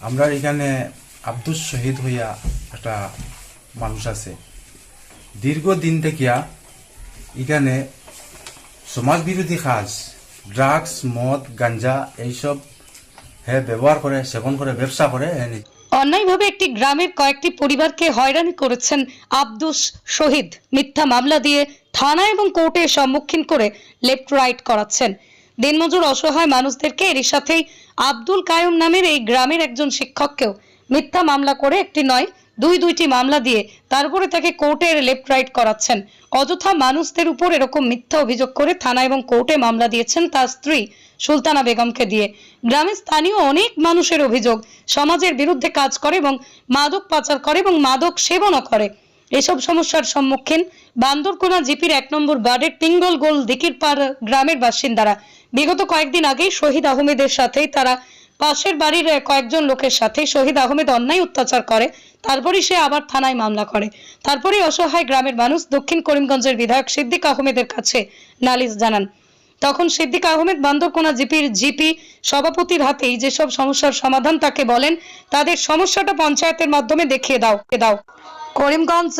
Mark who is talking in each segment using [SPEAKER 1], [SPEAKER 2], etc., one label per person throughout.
[SPEAKER 1] আমরা এখানে আব্দুল শহীদ হইয়া একটা মানুষ আছে দীর্ঘদিন থেকে এখানে সমাজ বিরোধী কাজ ড্রাগস মদ গাঞ্জা এইসব ব্যবহার করে সেবন করে ব্যবসা করে
[SPEAKER 2] অন্যায়ভাবে একটি গ্রামের কয়েকটি পরিবারকে হয়রানি করেছেন আব্দুস শহীদ। মিথ্যা মামলা দিয়ে থানা এবং কোর্টে সম্মুখীন করে লেফট রাইট করাচ্ছেন। দিনমজুর অসহায় মানুষদেরকে এর সাথেই আব্দুল কায়ুম নামের এই গ্রামের একজন শিক্ষককেও মিথ্যা মামলা করে একটি নয় দুইটি মামলা দিয়ে তারপরে তাকে কোর্টের লেফট রাইট করাচ্ছেন। অযথা মানুষদের উপর এরকম মিথ্যা অভিযোগ করে থানা এবং কোর্টে মামলা দিয়েছেন তার স্ত্রী সুলতানা বেগমকে দিয়ে। গ্রামের স্থানীয় অনেক মানুষের অভিযোগ সমাজের বিরুদ্ধে কাজ করে এবং মাদক পাচার করে এবং মাদক সেবনও করে। এসব সমস্যার সম্মুখীন বান্দরকোনা জিপির 1 নম্বর ওয়ার্ডের টিঙ্গল গোল দিকিরপাড় গ্রামের বাসিন্দারা। বিগত কয়েকদিন আগেই শহীদ আহমেদের সাথেই তারা পাশের বাড়ির কয়েকজন লোকের সাথে শহীদ আহমেদ অন্যায় অত্যাচার করে, তারপরই সে আবার থানায় মামলা করে। তারপরেই অসহায় গ্রামের মানুষ দক্ষিণ করিমগঞ্জের বিধায়ক সিদ্দিক আহমেদের কাছে নালিশ জানান। তখন সিদ্দিক আহমেদ বান্দরকোনা জিপির জিপি সভাপতির হাতেই যেসব সমস্যার সমাধান তাকে বলেন তাদের সমস্যাটা পঞ্চায়েতের মাধ্যমে দেখিয়ে দাও। করিমগঞ্জ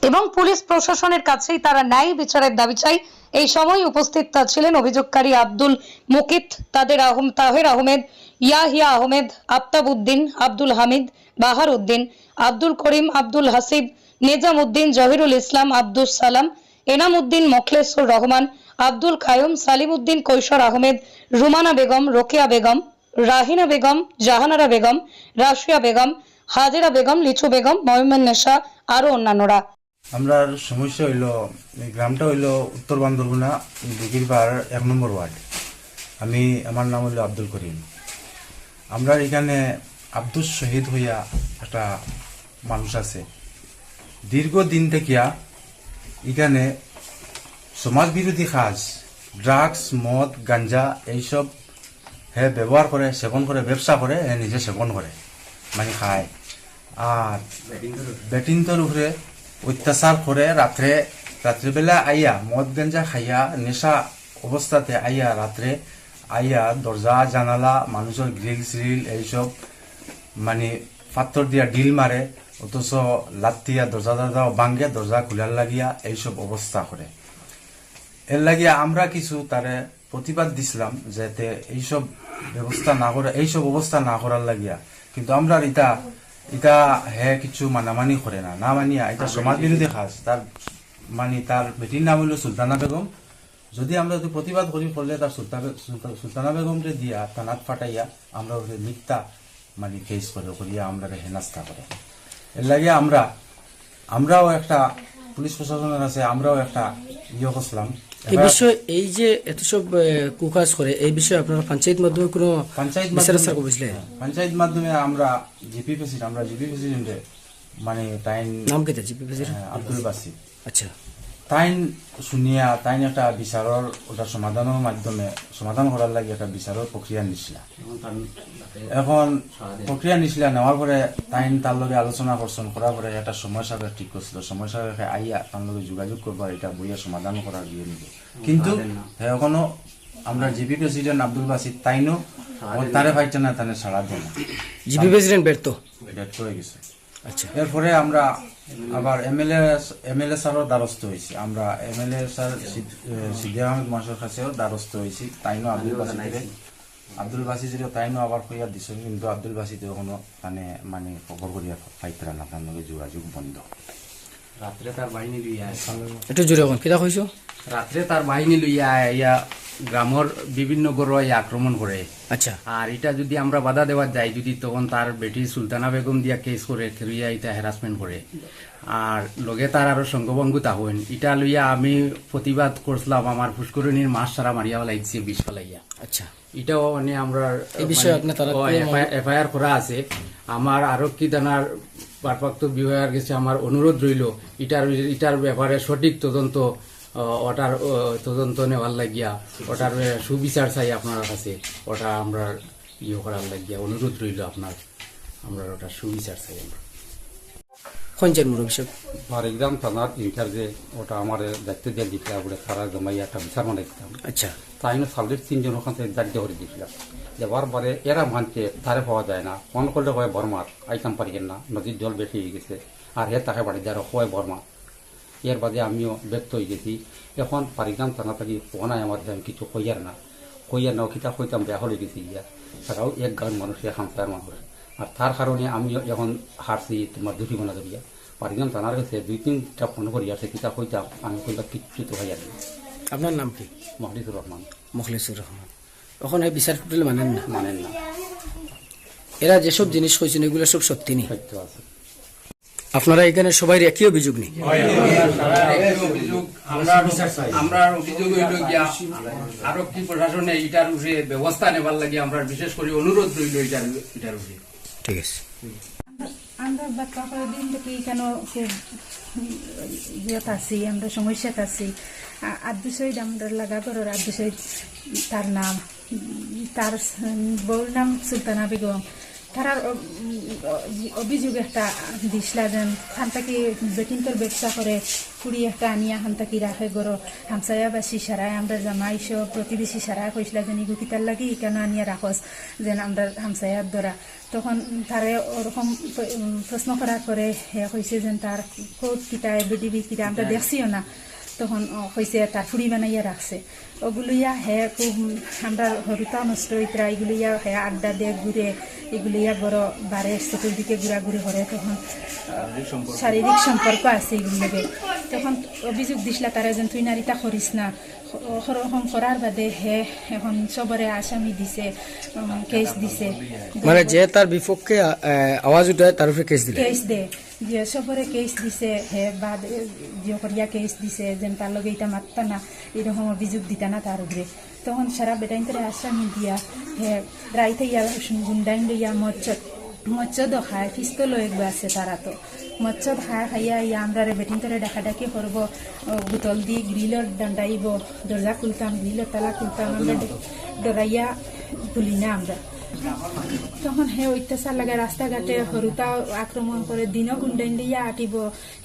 [SPEAKER 2] এবং পুলিশ প্রশাসনের কাছেই তারা ন্যায় বিচারের দাবি চাই। এই সময় উপস্থিত ছিলেন অভিযোগকারী আব্দুল মুকিত, তাহের আহমেদ, ইয়াহিয়া আহমেদ, আফতাব উদ্দিন, আব্দুল হামিদ, বাহার উদ্দিন, আব্দুল করিম, আব্দুল হাসিব, নিজাম উদ্দিন, জহিরুল ইসলাম, আব্দুল সালাম, এনাম উদ্দিন, মোখলেসুর রহমান, আব্দুল কায়ুম, সালিম উদ্দিন, কৈশোর আহমেদ, রুমানা বেগম, রোকেয়া বেগম, রাহিনা বেগম, জাহানারা বেগম, রাশিয়া বেগম, হাজেরা বেগম, লিচু বেগম, ময়মননেশা আরো অন্যান্যরা।
[SPEAKER 1] আমরা সমস্যা হইল এই গ্রামটা হইল উত্তর বান্দরগুনা দিকিরপাড় 1 নম্বর ওয়ার্ড। আমার নাম হইল আব্দুল করিম। আমরা এখানে আব্দুল শহীদ হইয়া একটা মানুষ আছে দীর্ঘদিন থেকে এখানে সমাজ বিরোধী কাজ ড্রাগস মদ গাঞ্জা এইসব ব্যবহার করে সেবন করে ব্যবসা করে নিজে সেবন করে মানে খায় আর বেটিনতর উপরে অত্যাচার করে রাত্রেবেলা আইয়া মদ গাঞ্জা খাইয়া নেশা অবস্থাতে আইয়া রাত্রে আইয়া দরজা জানালা মানুষের গ্রিল সিরিল এইসব মানে পাথর দিয়া ডিল মারে, অথচ লাত্তিয়া দরজা ভাঙ্গে দরজা খুলার লাগিয়া এইসব অবস্থা করে। এর লাগিয়া আমরা কিছু তারে প্রতিবাদ দিছিলাম যাতে এইসব ব্যবস্থা না করে এইসব অবস্থা না করার লাগিয়া, কিন্তু আমরা এটা কিছু মানামানি করে না মানিয়া এটা সমাজ বিরোধী কাজ। তার বেটির নাম হইল সুলতানা বেগম। যদি আমরা প্রতিবাদ করি করলে তার সুলতানা বেগমকে দিয়া থানাত ফাটাইয়া আমরা মিথ্যা কেস করিয়া আমরা হেনাস্তা করে। এর লাগে আমরাও একটা পুলিশ প্রশাসনের আছে আমরাও একটা করছিলাম
[SPEAKER 3] এই বিষয়ে। এই যে এত সব কুকাজ করে এই বিষয়ে আপনারা পঞ্চায়েত মাধ্যমে কোনো
[SPEAKER 1] পঞ্চায়েত মাধ্যমে আমরা জিপি প্রেসিডেন্টে তাই
[SPEAKER 3] নাম কেটে জিপি প্রেসিডেন্ট
[SPEAKER 1] আব্দুল বাসি।
[SPEAKER 3] আচ্ছা,
[SPEAKER 1] তাই শুনিয়া তাই একটা বিচারের ওটা সমাধান করার লাগে একটা বিচারের প্রক্রিয়া নিছিলা। এখন প্রক্রিয়া নিছিলা নেওয়ার পরে তার লগে আলোচনা করছেন করার পরে একটা সময় সাপেক্ষ ঠিক করছিল। সময় সাপেক্ষে আইয়া তার লগে যোগাযোগ করবার এটা বইয়া সমাধান করার দিয়ে নিবে, কিন্তু এখনো আমরা জিপি প্রেসিডেন্ট আব্দুল বাসিদ তাইনো তারে পাইছে না, তানে ছাড়া দেয় না।
[SPEAKER 3] জিপি প্রেসিডেন্ট ব্যর্থ
[SPEAKER 1] হয়ে গেছে।
[SPEAKER 3] আচ্ছা,
[SPEAKER 1] এরপরে আমরা আবার এমএলএ স্যারও দ্বারস্থ হয়েছি। আমরা এমএলএ স্যার সিদ্দিক আহমেদ মহাশয়ের কাছেও দ্বারস্থ হয়েছি। তাইনো আব্দুল বাসিদের তাইনো আবার কইয়া দিছে, কিন্তু আব্দুল বাসিদ এখনো খবর করিয়া পাইতরা না, তার লগে যোগাযোগ বন্ধ।
[SPEAKER 4] রাত্রে তার বাহিনী লইয়া
[SPEAKER 3] একটু জোরে কোন কিটা কইছো?
[SPEAKER 4] রাত্রে তার বাহিনী লইয়া ইয়া গ্রামের বিভিন্ন গড়াই আক্রমণ করে।
[SPEAKER 3] আচ্ছা,
[SPEAKER 4] আর এটা যদি আমরা বাধা দেওয়া যাই যদি তখন তার বেটি সুলতানা বেগম দিয়া কেস করে খেলুইয়া এটা হ্যারাসমেন্ট করে আর লগে তার আরো সঙ্গভঙ্গুতা হইন। এটা লইয়া আমি প্রতিবাদ করছিলাম। আমার পুষ্করণীর মাছ সারা মারিয়া লাগছে বিষ ফেলাইয়া।
[SPEAKER 3] আচ্ছা,
[SPEAKER 4] এটাও আমরা
[SPEAKER 3] এই বিষয়ে আপনার তারা
[SPEAKER 4] এফআইআর করা আছে। আমার আরক্ষী থানার ভারপ্রাপ্ত বিভাগের কাছে আমার অনুরোধ রইল এটার ব্যাপারে সঠিক ওটার তদন্ত নেওয়ার লাগিয়া ওটার সুবিচার চাই আপনার কাছে। ওটা আমরা করার লাগিয়া অনুরোধ রইল আপনার, আমরা ওটা সুবিচার চাই। আমরা
[SPEAKER 3] খঞ্চের মুরব্বী সব
[SPEAKER 5] মারিগ্রাম থানার ইনচার্জে ওটা আমার দায়িত্ব দিয়ে দিয়েছিল বলে তারা জমাইয়া একটা বিচার মানে দিতাম
[SPEAKER 3] আচ্ছা
[SPEAKER 5] তাই না সালের 3 জন ওখান থেকে দায়িত্ব করে দিয়েছিলাম দেওয়ার পরে এরা মানছে তারে পাওয়া যায় না ফোন করলে হয় বর্মার আইতাম পারিয়েন না নদীর জল বেশি হয়ে গেছে আর হে তাকে বাড়ি যারা হয় বর্মা এর বাদে আমিও ব্যক্ত হয়ে গেছি এখন পারিগ্রাম থানা থেকে পোনায় আমার আমি কিছু কইয়ার না খিতা কইতাম বেয়া হলে গেছি গিয়া তারাও এক গান মানুষ হামসার মানুষ আর তার কারণে আমিও এখন হারছি তোমার দুটি গোনা ধরিয়া পারিগ্রাম থানার কাছে 2-3টা ফোন করিয়া সে কিতা কইতাম আমি কইবা কিচ্ছু তো হইয়ার না
[SPEAKER 3] আপনার নাম কি?
[SPEAKER 5] মহলিসুর রহমান
[SPEAKER 3] মুখলিসুর রহমান। এখন এই বিচার টোটাল মানেন না?
[SPEAKER 5] মানেন না,
[SPEAKER 3] এরা যেসব জিনিস কইছেন এগুলো সব সত্যি নেই।
[SPEAKER 5] সত্য আছে।
[SPEAKER 3] আপনারা এখানে সবাই একই অভিযোগ নেই?
[SPEAKER 4] আমরা অভিযোগ হইল গিয়া আরক্ষী প্রশাসনে এটার উপরে ব্যবস্থা নেবার লাগে আমরা বিশেষ করে অনুরোধ রইল এটার উপরে।
[SPEAKER 3] ঠিক আছে।
[SPEAKER 6] আমরা বাচ্চা করে দিন থেকে কেন ইয়েত আছি, আমরা সমস্যাত আছি। আব্দু শহীদ আমরা লাগা করার আব্দু শহীদ তার নাম, তার বউর নাম সুলতানা বেগম। তারা অভিযোগ একটা দিসলা যেন খানটাকি বেটিনকর ব্যবসা করে কুড়ি একটা আনিয়া খানটাকি রাখে গরো হামসায়াবাসী সারায় আমরা জামাই সব প্রতিবেশী সারায় কইসলা যেন ইগুকিতার লাগি কেন আনিয়া রাখস যেন আমরা হামসায়ার দ্বারা। তখন তারে ওরকম প্রশ্ন করার পরে হে কইছে যেন তার কোট কিতায় বিডিবি কিতা আমরা দেখছিও না। তখন কইছে তার ফুড়ি বানাইয়া রাখছে। ওগুলিয়া হে খুব আমরা হরুতা নষ্ট ইতরা এগুলিয়া হে আড্ডা দিয়ে ঘুরে এগুলিয়া বড় বারে চতুর্দিকে ঘুরাঘুরি করে। তখন শারীরিক সম্পর্ক আছে এগুলিকে। তখন অভিযোগ দিসলা তারা যেন তুই নারীটা করিস না। ওরকম করার বাদে হে এখন সবরে আসামি দিছে, কেস দিছে।
[SPEAKER 3] মানে যে তার বিপক্ষে আওয়াজ উঠায় তার উপরে কেস দিলে?
[SPEAKER 6] কেস দে যে সবরে কেস দিছে হে বাদ যে করিয়া কেস দিছে যেন তার লগে এটা মারতা না এরকম অভিযোগ দিতা না তার উপরে। তখন সারা বেটাইন করে আসামি দিয়া হে রাইতে ইয়া গুন্ডাইন লইয়া মচ্ছদ খায় পিস্তল একবার আছে তারা। তো মচ্ছদ খাইয়া ইয়া আমরা বেটিন করে ডাকাডাকি করব, বোতল দিয়ে গ্রিলর ডান্ডাইব, দরজা খুলতাম, গ্রিলের তালা খুলতাম, আমরা ডরাইয়া খুলি না আমরা। তখন হে অত্যাচার লাগে রাস্তাঘাটে হরুতা আক্রমণ করে, দিনও গুন্ডাইন দিয়া আটিব,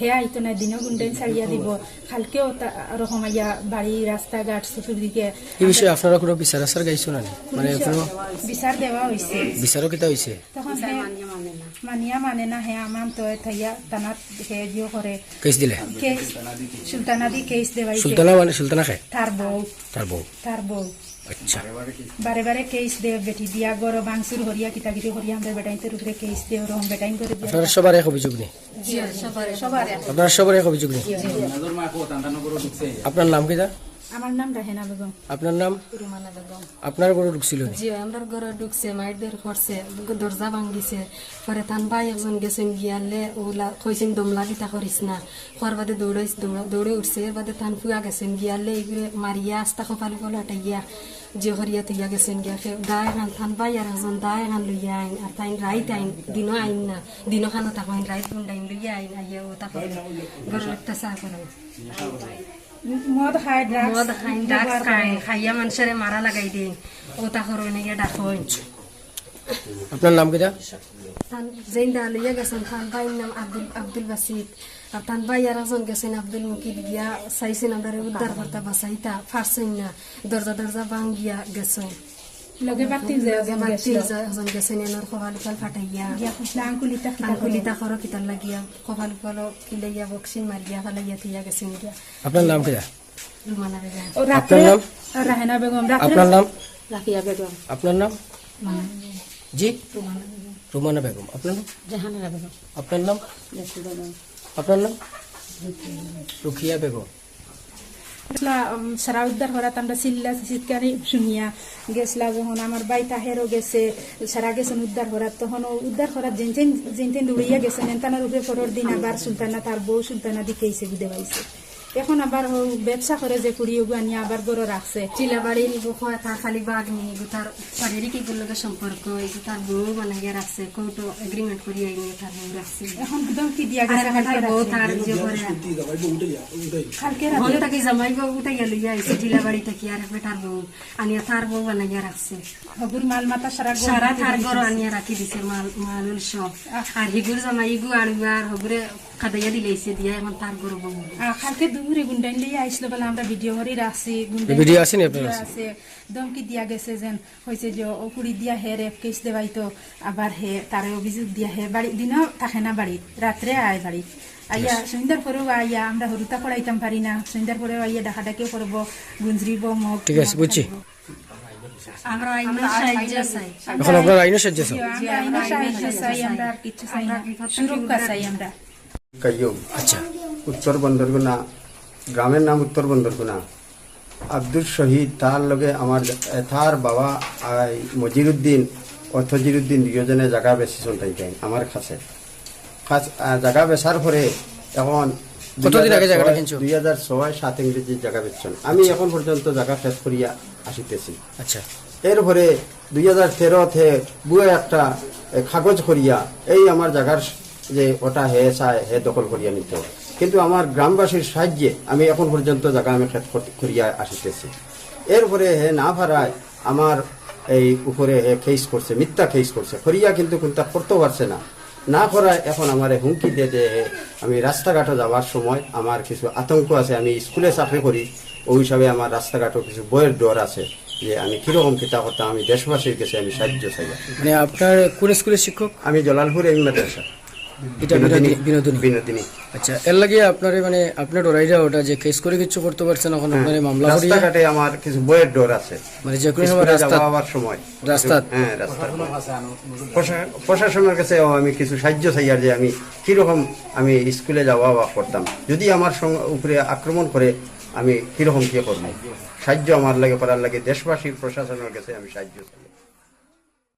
[SPEAKER 6] হে আইতো না দিনও গুন্ডাইন ছাড়িয়া দিব। খালকেও ওরকম আইয়া বাড়ি রাস্তাঘাট চতুর্দিকে।
[SPEAKER 3] এই বিষয়ে আপনারা কোনো বিচার আচার গাইছো না? মানে কোনো
[SPEAKER 6] বিচার দেওয়া হয়েছে,
[SPEAKER 3] বিচারও কিতা হয়েছে?
[SPEAKER 6] তখন মানিয়া মানে না হে আমার তো থাইয়া তানাত হে জিও করে
[SPEAKER 3] কেস দিলে?
[SPEAKER 6] কেস সুলতানা দি কেস দেওয়াইছে।
[SPEAKER 3] সুলতানা মানে সুলতানা খায়
[SPEAKER 6] তার বউ,
[SPEAKER 3] তার বউ। আচ্ছা।
[SPEAKER 6] বারে বারে কেস দে বেটি দিয়া গরো বাংসুর হরিয়া কিতাগিরি হরিয়া আমরা বেটাইতে রূপে কেস দে ওরকম বেটাইন করে দিয়া।
[SPEAKER 3] আপনারা সবার এক অভিযোগ নেই? আপনারা সবার এক অভিযোগ নেই? আপনার নাম কিতা?
[SPEAKER 6] আমার নাম রাহেনা বেগম।
[SPEAKER 3] আপনার নাম?
[SPEAKER 7] রুমানা বেগম।
[SPEAKER 3] আপনার ঘরে ঢুকছিল?
[SPEAKER 7] জি, আমরা ঘরে ঢুকছে, মাইরদের করছে, দরজা ভাঙ্গিছে। পরে তান ভাই একজন গেছেন গিয়ালে ওলা কইছেন দমলা কিতা করিস না, খোয়ার বাদে দৌড়ে উঠছে। এর বাদে তান ফুয়া গেছেন গিয়ালে এগুলো মারিয়া আস্তা কপালি কলে আটাইয়া যে হরিয়া তৈয়া গেছেন গিয়া দায় খান থান ভাই আর একজন দায় খান লইয়া আইন। আর তাই রাইত আইন, দিনও আইন না, দিনও খানো তাকাইন, রাইত গুন্ডাইন লইয়া আইন আইয়া ও তাকে ঘরের অত্যাচার করে।
[SPEAKER 6] মদ খায়,
[SPEAKER 7] ড্রাগস খায়, খাইয়া মানুষের মারা লাগাই দিন ও তাকর নাকি ডাকইন।
[SPEAKER 3] আপনার নাম কিতা?
[SPEAKER 7] যেন দা লইয়া গেছেন তান ভাইয়ের নাম আব্দুল বাসিত। আর তান ভাই আর একজন গেছেন আব্দুল মুকিদ গিয়া চাইছেন আমরা উদ্ধার করতে বাঁচাইতা পারছেন না, দরজা ভাঙ্গিয়া গেছেন।
[SPEAKER 6] লগে বাতিল
[SPEAKER 7] একজন গেছেন এনার কপাল ফাটাইয়া আঙ্কুলিতা করো কিতার লাগিয়া কপাল কিলাইয়া বক্সিন মারিয়া ফালাইয়া থইয়া গেছেন গিয়া।
[SPEAKER 3] আপনার নাম কিতা?
[SPEAKER 7] রুমানা বেগম।
[SPEAKER 3] আপনার নাম?
[SPEAKER 6] রাহেনা বেগম।
[SPEAKER 3] আপনার নাম?
[SPEAKER 7] রাফিয়া বেগম।
[SPEAKER 3] আপনার নাম? জি, রুমানা বেগম। আপনার নাম?
[SPEAKER 7] জাহানারা বেগম।
[SPEAKER 3] আপনার নাম? আপনার নাম? রুখিয়া বেগম।
[SPEAKER 6] সারা উদ্ধার করাত আমরা চিৎকারি শুনিয়া গেছিলা। যখন আমার বাই তাহেরও গেছে, সারা গেছেন উদ্ধার করাত, তখন উদ্ধার করাত যেন দৌড়িয়া গেছেন। এনতানোর উপরে পরের দিন আবার সুলতানা তার বউ সুলতানা দিকেইছে বুঝে পাইছে। এখন আবার ব্যবসা করে যে কুড়ি ওগু আনিয়া আবার গরো রাখছে
[SPEAKER 7] চিলাবাড়ি নিগো হয় তার খালি বাঘ নিয়ে তার শারীরিক এগুলোর সম্পর্ক এগুলো তার বউ বানাইয়া রাখছে কোর্ট এগ্রিমেন্ট করিয়া নিয়ে তার বউ রাখছে
[SPEAKER 6] এখন ধমকি দিয়া
[SPEAKER 7] আর
[SPEAKER 6] গেছে
[SPEAKER 7] তার বউ তার যে করে
[SPEAKER 6] কালকে
[SPEAKER 7] ঘন তাকে জামাই বউ উঠাইয়া লইয়া আইছে চিলাবাড়ি থেকে আর বেটার বউ আনিয়া তার বউ বানাইয়া রাখছে
[SPEAKER 6] হগুর মাল মাথা সারা
[SPEAKER 7] সারা তার ঘর আনিয়া রাখি দিছে মালুল সব আর হিগুর জামাই ইগু আর হগুরে কাদাইয়া দিলেছে দিয়া এখন তার ঘর বউ
[SPEAKER 6] কালকে দুপুরে গুন্ডাইন লিয়ে আইসলো বলে আমরা ভিডিও করে রাখছি
[SPEAKER 3] ভিডিও আছে নি আপনার কাছে?
[SPEAKER 6] আছে ধমকি দিয়া গেছে যেন হয়েছে যে ও কুড়ি দিয়া হে রেপ কেস দেবাই তো আবার হে তারে অভিযোগ দিয়া হে বাড়ি দিনও থাকে না বাড়ি রাত্রে আয় বাড়ি আইয়া সন্ধ্যার পরেও আইয়া আমরা হরুতা পড়াইতাম পারি না সন্ধ্যার পরেও আইয়া ডাকাডাকিও করবো গুঞ্জরিব মগ
[SPEAKER 3] ঠিক আছে, বুঝছি।
[SPEAKER 7] আমরা আইনের সাহায্য চাই
[SPEAKER 3] এখন আপনার আইনের সাহায্য চান?
[SPEAKER 6] আমরা আইনের সাহায্য চাই আমরা আর কিছু চাই না সুরক্ষা চাই আমরা
[SPEAKER 8] কাইয়ুম
[SPEAKER 3] আচ্ছা,
[SPEAKER 8] উত্তর বন্দরগুনা গ্রামের নাম উত্তর বন্দরগুনা আব্দুল শহীদ তার লগে আমার তার বাবা মজিরুদ্দিন ও তজিরুদ্দিন দুজনে জায়গা বেশি চলতেন আমার কাছে জায়গা বেচার পরে এখন
[SPEAKER 3] কতদিন আগে জায়গাটা কিনছো?
[SPEAKER 8] 2006-7 ইংরেজি জায়গা বেচছেন। আমি এখন পর্যন্ত জায়গা শেষ করিয়া আসিতেছি।
[SPEAKER 3] আচ্ছা,
[SPEAKER 8] এরপরে 2013-তে বুয়ে একটা কাগজ করিয়া এই আমার জায়গার যে ওটা হে চায় হে দখল করিয়া নিত, কিন্তু আমার গ্রামবাসীর সাহায্যে আমি এখন পর্যন্ত জায়গা আমি খেত করিয়া আসিতেছি। এরপরে হে না ভাড়ায় আমার এই উপরে হে কেস করছে, মিথ্যা কেস করছে করিয়া, কিন্তু কোনটা করতে পারছে না করায় এখন আমার হুমকি দিয়ে যে আমি রাস্তাঘাটে যাওয়ার সময় আমার কিছু আতঙ্ক আছে। আমি স্কুলে চাকরি করি, ওই হিসাবে আমার রাস্তাঘাটও কিছু বইয়ের ডর আছে যে আমি কিরকম কিতা করতাম। আমি দেশবাসীর কাছে আমি সাহায্য চাই।
[SPEAKER 3] মানে আপনার কোন স্কুলের শিক্ষক?
[SPEAKER 8] আমি জলালপুর এই মাদ্রাসা
[SPEAKER 3] এটা বিনোদিনী।
[SPEAKER 8] বিনোদিনী।
[SPEAKER 3] আচ্ছা, এর লাগে আপনার মানে আপনার ডরাইরা ওটা যে কেস করে কিছু করতে পারছেন, এখন আপনার মামলা করিয়া
[SPEAKER 8] রাস্তাঘাটে আমার কিছু বইয়ের ডর আছে,
[SPEAKER 3] মানে যে কোনো সময়
[SPEAKER 8] স্কুলে
[SPEAKER 3] রাস্তা
[SPEAKER 8] যাওয়ার সময়
[SPEAKER 3] রাস্তা
[SPEAKER 8] হ্যাঁ রাস্তা প্রশাসনের কাছে আমি কিছু সাহায্য চাই, আর যে আমি কিরকম আমি স্কুলে যাওয়া বা করতাম, যদি আমার উপরে আক্রমণ করে আমি কিরকম কি করবো। সাহায্য আমার লাগে করার লাগে দেশবাসীর প্রশাসনের কাছে আমি সাহায্য চাই।